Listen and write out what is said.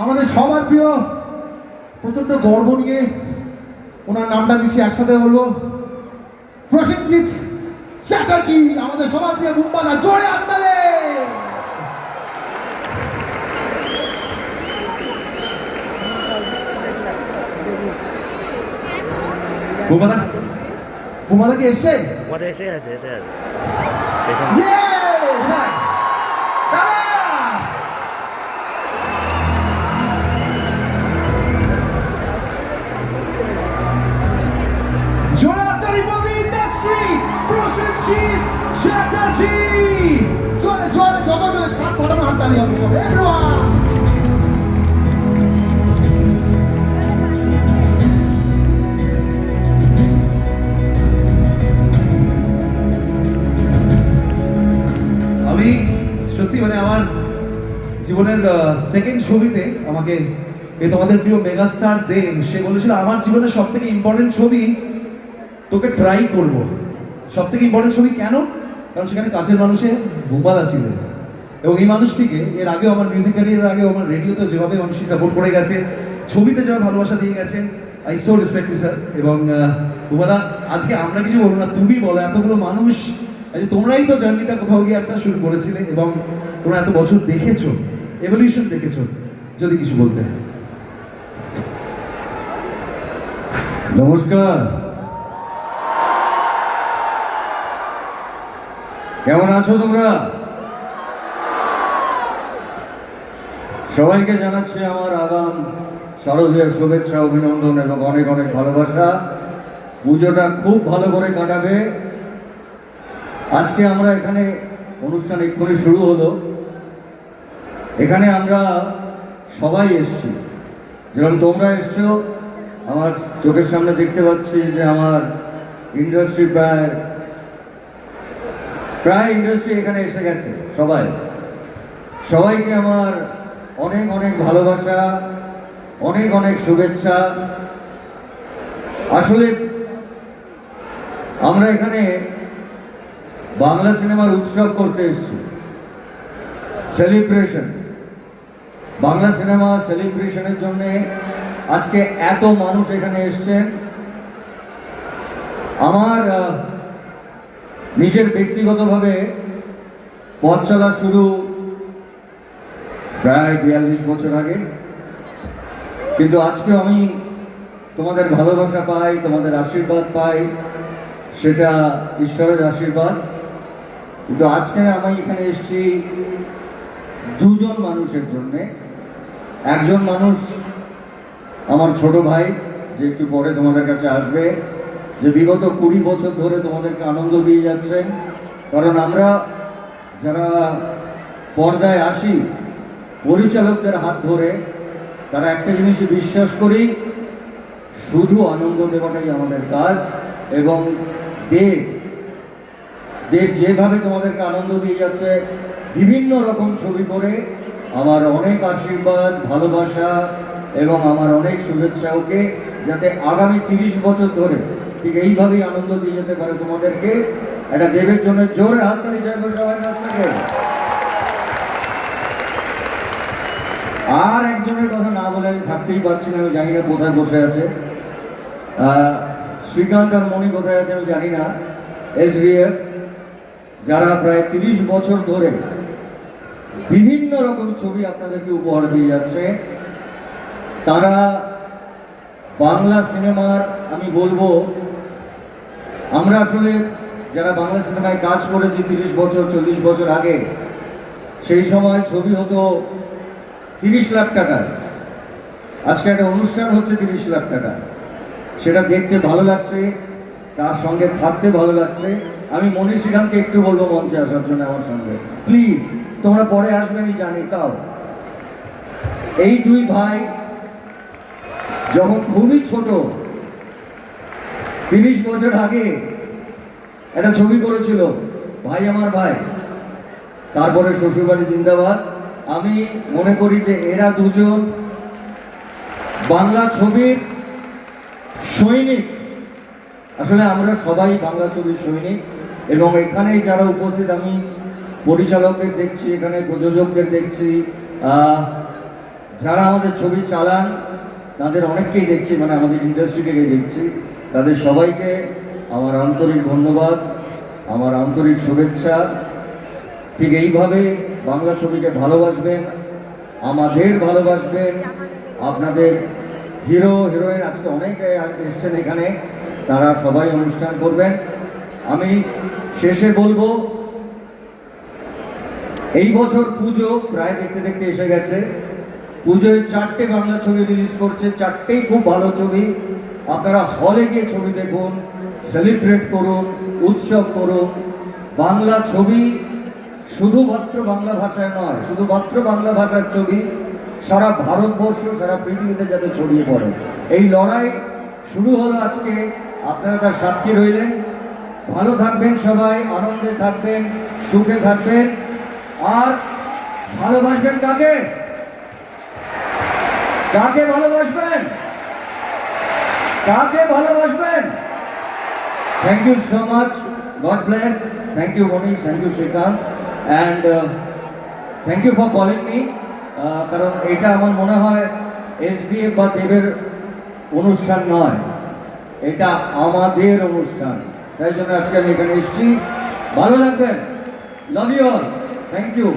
আমাদের সবার প্রিয়, প্রচন্ড গর্ব নিয়ে ওনার নামটা নিচে একসাথে বলবো, প্রসেনজিৎ চ্যাটার্জি, আমাদের সবার প্রিয় বুম্বাদা, জোরে হাততালি। বুম্বাদা, বুম্বাদা কি এসছে? এসে আছে আমি সত্যি মানে আমার জীবনের সেকেন্ড ছবিতে আমাকে তোমাদের প্রিয় মেগাস্টার দেব সে বলেছিল আমার জীবনের সব থেকে ইম্পর্টেন্ট ছবি তোকে ট্রাই করব। সব থেকে ইম্পর্টেন্ট ছবি কেন? কারণ সেখানে কাছের মানুষে বুম্বাদা ছিলেন এবং এই মানুষটিকে এর আগেও আমার মিউজিক ক্যারিয়ারের আগেও আমার রেডিওতে যেভাবে মানুষটি সাপোর্ট করে গেছে, ছবিতে যেভাবে ভালোবাসা দিয়ে গেছে, I so respect you sir. এবং বুম্বাদা, আজকে আমরা কিছু বলবো না, তুমি বলো, এতগুলো মানুষ, তোমরাই তো জার্নিটা কোথাও গিয়ে একটা শুরু করেছিলে এবং তোমরা এত বছর দেখেছো, এভলিউশন দেখেছো, যদি কিছু বলতে। নমস্কার, কেমন আছো তোমরা? সবাইকে জানাচ্ছি আমার আগাম শারদীয়ার শুভেচ্ছা, অভিনন্দন এবং অনেক অনেক ভালোবাসা। পুজোটা খুব ভালো করে কাটাবে। আজকে আমরা এখানে অনুষ্ঠান এক্ষুনি শুরু হলো, এখানে আমরা সবাই এসছি, যেরকম তোমরা এসছো। আমার চোখের সামনে দেখতে পাচ্ছি যে আমার ইন্ডাস্ট্রি প্রায় ইন্ডাস্ট্রি এখানে এসে গেছে। সবাইকে আমার অনেক অনেক ভালোবাসা, অনেক অনেক শুভেচ্ছা। আসলে আমরা এখানে বাংলা সিনেমার উৎসব করতে এসেছি, সেলিব্রেশন। বাংলা সিনেমা সেলিব্রেশনের জন্যে আজকে এত মানুষ এখানে এসছেন। আমার নিজের ব্যক্তিগতভাবে পথ চলা শুরু প্রায় 42 বছর আগে, কিন্তু আজকে আমি তোমাদের ভালোবাসা পাই, তোমাদের আশীর্বাদ পাই, সেটা ঈশ্বরের আশীর্বাদ। কিন্তু আজকে আমি এখানে এসেছি দুজন মানুষের জন্যে। একজন মানুষ আমার ছোট ভাই, যে একটু পরে তোমাদের কাছে আসবে, যে বিগত 20 বছর ধরে তোমাদেরকে আনন্দ দিয়ে যাচ্ছেন। কারণ আমরা যারা পর্দায় আসি পরিচালকদের হাত ধরে, তারা একটা জিনিসই বিশ্বাস করি, শুধু আনন্দ দেওয়াটাই আমাদের কাজ। এবং দেব যেভাবে তোমাদেরকে আনন্দ দিয়ে যাচ্ছে বিভিন্ন রকম ছবি করে, আমার অনেক আশীর্বাদ, ভালোবাসা এবং আমার অনেক শুভেচ্ছা ওকে, যাতে আগামী 30 বছর ধরে ঠিক এইভাবেই আনন্দ দিয়ে যেতে পারে তোমাদেরকে। এটা দেবের জন্য জোরে হাততালি চাইবো সবার কাছ থেকে। আর একজনের কথা না বলে আমি থাকতেই পারছি না, আমি জানি না কোথায় বসে আছে। শ্রীকান্ত আর মণি কোথায় আছে আমি জানি না। SVF, যারা প্রায় 30 বছর ধরে বিভিন্ন রকম ছবি আপনাদেরকে উপহার দিয়ে যাচ্ছে, তারা বাংলা সিনেমার, আমি বলবো আমরা আসলে যারা বাংলা সিনেমায় কাজ করেছি 30 বছর 40 বছর আগে, সেই সময় ছবি হতো 30 লাখ টাকার। আজকে একটা অনুষ্ঠান হচ্ছে 30 লাখ টাকা। সেটা দেখতে ভালো লাগছে, তার সঙ্গে থাকতে ভালো লাগছে। আমি মণি শ্রীকান্তকে একটু বলবো মঞ্চে আসার জন্য আমার সঙ্গে, প্লিজ। তোমরা পরে আসবে আমি জানি, তাও এই দুই ভাই যখন খুবই ছোট 30 বছর আগে একটা ছবি করেছিল, ভাই আমার ভাই, তারপরে শ্বশুরবাড়ি জিন্দাবাদ। আমি মনে করি যে এরা দুজন বাংলা ছবির সৈনিক। আসলে আমরা সবাই বাংলা ছবির সৈনিক। এবং এখানে যারা উপস্থিত, আমি পরিচালকদের দেখছি, এখানে প্রযোজকদের দেখছি, যারা আমাদের ছবি চালান তাদের অনেককেই দেখছি, মানে আমাদের ইন্ডাস্ট্রি থেকে দেখছি, তাদের সবাইকে আমার আন্তরিক ধন্যবাদ, আমার আন্তরিক শুভেচ্ছা। ঠিক এইভাবে বাংলা ছবিকে ভালোবাসবেন, আমাদের ভালোবাসবেন। আপনাদের হিরো হিরোইন আজকে অনেকে এসছেন এখানে, তারা সবাই অনুষ্ঠান করবেন। আমি শেষে বলবো, এই বছর পুজো প্রায় দেখতে দেখতে এসে গেছে। পুজোয় 4টে বাংলা ছবি রিলিজ করছে, 4টেই খুব ভালো ছবি। আপনারা হলে গিয়ে ছবি দেখুন, সেলিব্রেট করুন, উৎসব করুন। বাংলা ছবি শুধুমাত্র বাংলা ভাষায় নয়, শুধুমাত্র বাংলা ভাষার ছবি সারা ভারতবর্ষ, সারা পৃথিবীতে যাতে ছড়িয়ে পড়ে। এই লড়াই শুরু হলো আজকে, আপনারা তার সাক্ষী রইলেন। ভালো থাকবেন সবাই, আনন্দে থাকবেন, সুখে থাকবেন, আর ভালোবাসবেন কাকে? কাকে ভালোবাসবেন? কাকে ভালোবাসবেন? Thank you so much, God bless. Thank you Manish, thank you Srikanth, and thank you for calling me. কারণ এটা আমার মনে হয় SBF বা দেবের অনুষ্ঠান নয়, এটা আমাদের অনুষ্ঠান। তাই জন্য আজকে আমি এখানে এসেছি। ভালো থাকবেন, love you all, thank you.